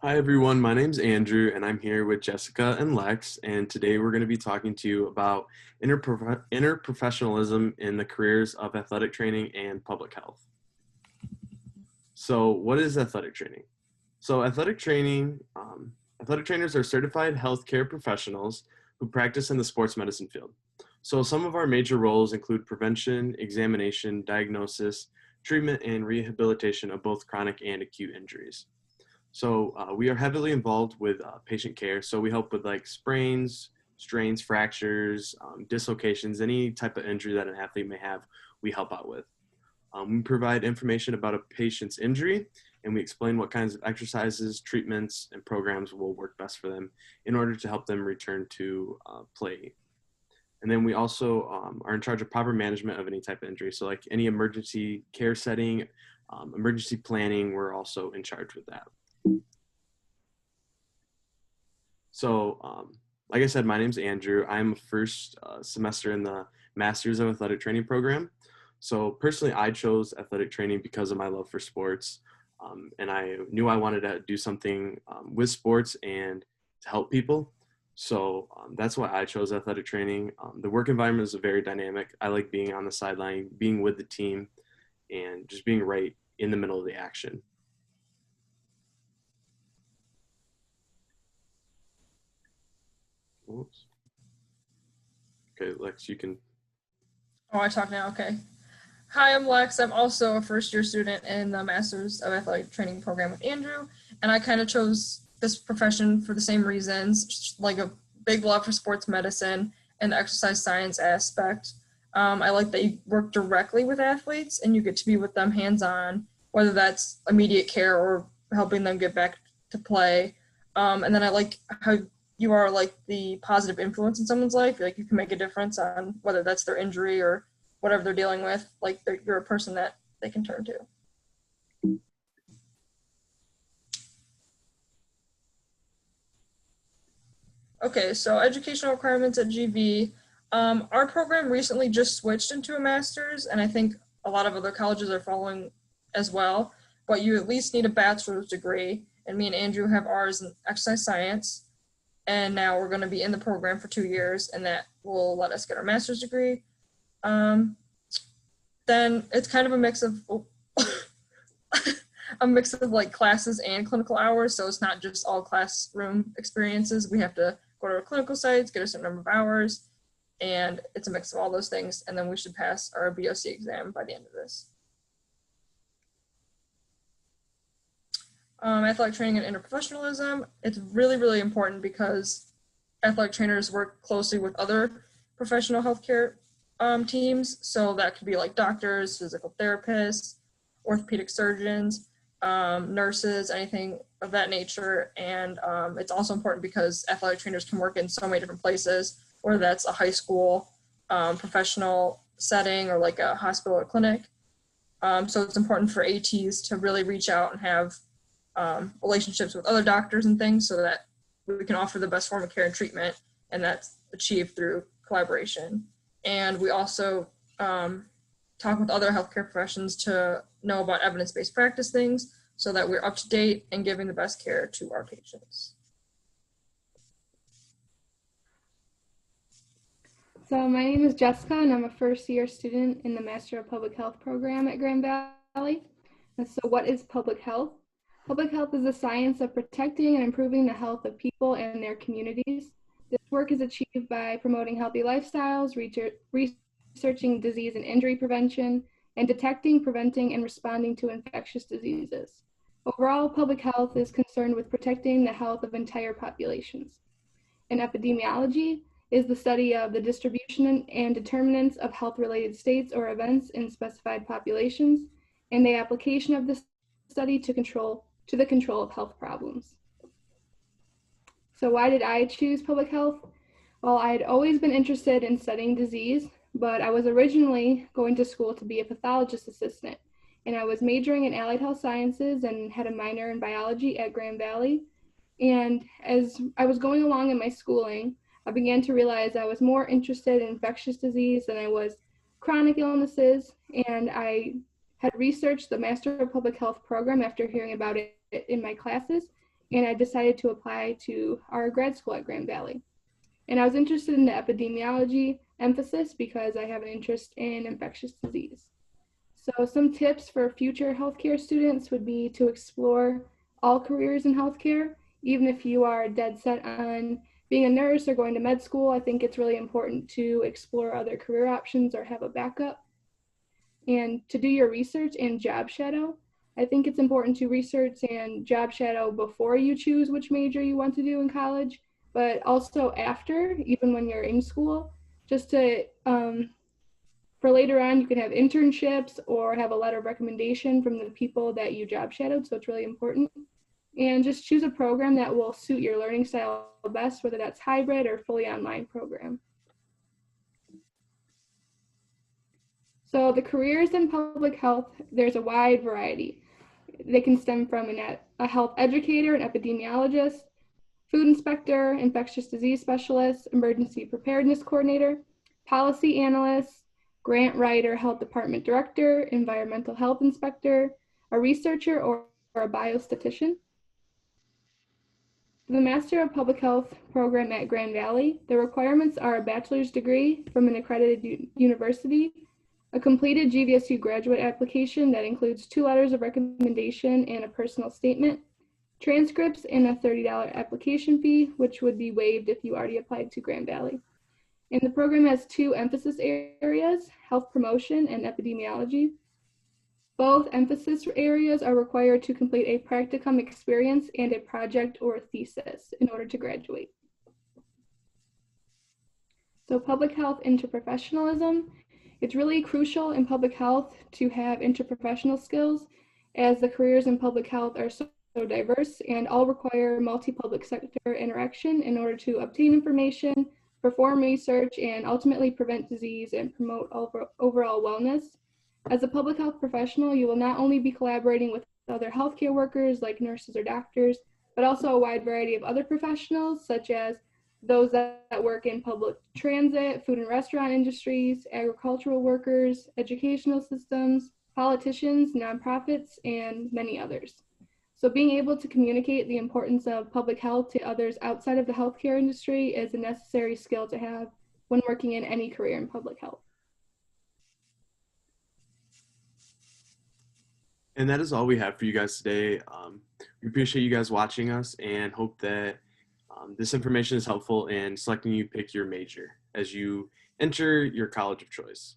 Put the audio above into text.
Hi everyone, my name's Andrew and I'm here with Jessica and Lex, and today we're going to be talking to you about interprofessionalism in the careers of athletic training and public health. So what is athletic training? So athletic trainers are certified healthcare professionals who practice in the sports medicine field. So some of our major roles include prevention, examination, diagnosis, treatment, and rehabilitation of both chronic and acute injuries. So we are heavily involved with patient care. So we help with like sprains, strains, fractures, dislocations, any type of injury that an athlete may have, we help out with. We provide information about a patient's injury, and we explain what kinds of exercises, treatments, and programs will work best for them in order to help them return to play. And then we also are in charge of proper management of any type of injury. So like any emergency care setting, emergency planning, we're also in charge with that. So, like I said, my name's Andrew. I'm a first semester in the Masters of Athletic Training program. So personally, I chose athletic training because of my love for sports. And I knew I wanted to do something with sports and to help people. So that's why I chose athletic training. The work environment is very dynamic. I like being on the sideline, being with the team, and just being right in the middle of the action. Oops. Okay, Lex, you can. Oh, I talk now. Okay. Hi, I'm Lex. I'm also a first-year student in the Masters of Athletic Training program with Andrew, and I kind of chose this profession for the same reasons, like a big love for sports medicine and the exercise science aspect. I like that you work directly with athletes and you get to be with them hands-on, whether that's immediate care or helping them get back to play. And then I like how you are like the positive influence in someone's life. Like you can make a difference on whether that's their injury or whatever they're dealing with. Like you're a person that they can turn to. Okay, so educational requirements at GV. Our program recently just switched into a master's, and I think a lot of other colleges are following as well. But you at least need a bachelor's degree, and me and Andrew have ours in exercise science. And now we're going to be in the program for 2 years, and that will let us get our master's degree. Then it's kind of a mix of like classes and clinical hours. So it's not just all classroom experiences. We have to go to our clinical sites, get a certain number of hours, and it's a mix of all those things. And then we should pass our BOC exam by the end of this. Athletic training and interprofessionalism. It's really, really important because athletic trainers work closely with other professional healthcare teams. So that could be like doctors, physical therapists, orthopedic surgeons, nurses, anything of that nature. And it's also important because athletic trainers can work in so many different places, whether that's a high school professional setting or like a hospital or clinic. So it's important for ATs to really reach out and have relationships with other doctors and things so that we can offer the best form of care and treatment, and that's achieved through collaboration. And we also talk with other healthcare professions to know about evidence-based practice things so that we're up to date and giving the best care to our patients. So my name is Jessica, and I'm a first-year student in the Master of Public Health program at Grand Valley. And so what is public health? Public health is the science of protecting and improving the health of people and their communities. This work is achieved by promoting healthy lifestyles, researching disease and injury prevention, and detecting, preventing, and responding to infectious diseases. Overall, public health is concerned with protecting the health of entire populations. And epidemiology is the study of the distribution and determinants of health-related states or events in specified populations, and the application of this study to the control of health problems. So why did I choose public health? Well, I had always been interested in studying disease, but I was originally going to school to be a pathologist assistant, and I was majoring in allied health sciences and had a minor in biology at Grand Valley. And as I was going along in my schooling, I began to realize I was more interested in infectious disease than I was chronic illnesses, and I had researched the Master of Public Health program after hearing about it in my classes, and I decided to apply to our grad school at Grand Valley. And I was interested in the epidemiology emphasis because I have an interest in infectious disease. So some tips for future healthcare students would be to explore all careers in healthcare. Even if you are dead set on being a nurse or going to med school, I think it's really important to explore other career options or have a backup. And to do your research and job shadow. I think it's important to research and job shadow before you choose which major you want to do in college, but also after, even when you're in school, just to, for later on, you can have internships or have a letter of recommendation from the people that you job shadowed, so it's really important. And just choose a program that will suit your learning style best, whether that's hybrid or fully online program. So the careers in public health, there's a wide variety. They can stem from a health educator, an epidemiologist, food inspector, infectious disease specialist, emergency preparedness coordinator, policy analyst, grant writer, health department director, environmental health inspector, a researcher, or a biostatistician. For the Master of Public Health program at Grand Valley, the requirements are a bachelor's degree from an accredited university, a completed GVSU graduate application that includes 2 letters of recommendation and a personal statement, transcripts, and a $30 application fee, which would be waived if you already applied to Grand Valley. And the program has 2 emphasis areas, health promotion and epidemiology. Both emphasis areas are required to complete a practicum experience and a project or thesis in order to graduate. So public health interprofessionalism. It's really crucial in public health to have interprofessional skills, as the careers in public health are so diverse and all require multi-public sector interaction in order to obtain information, perform research, and ultimately prevent disease and promote overall wellness. As a public health professional, you will not only be collaborating with other healthcare workers like nurses or doctors, but also a wide variety of other professionals, such as those that work in public transit, food and restaurant industries, agricultural workers, educational systems, politicians, nonprofits, and many others. So being able to communicate the importance of public health to others outside of the healthcare industry is a necessary skill to have when working in any career in public health. And that is all we have for you guys today. We appreciate you guys watching us and hope that this information is helpful in selecting you pick your major as you enter your college of choice.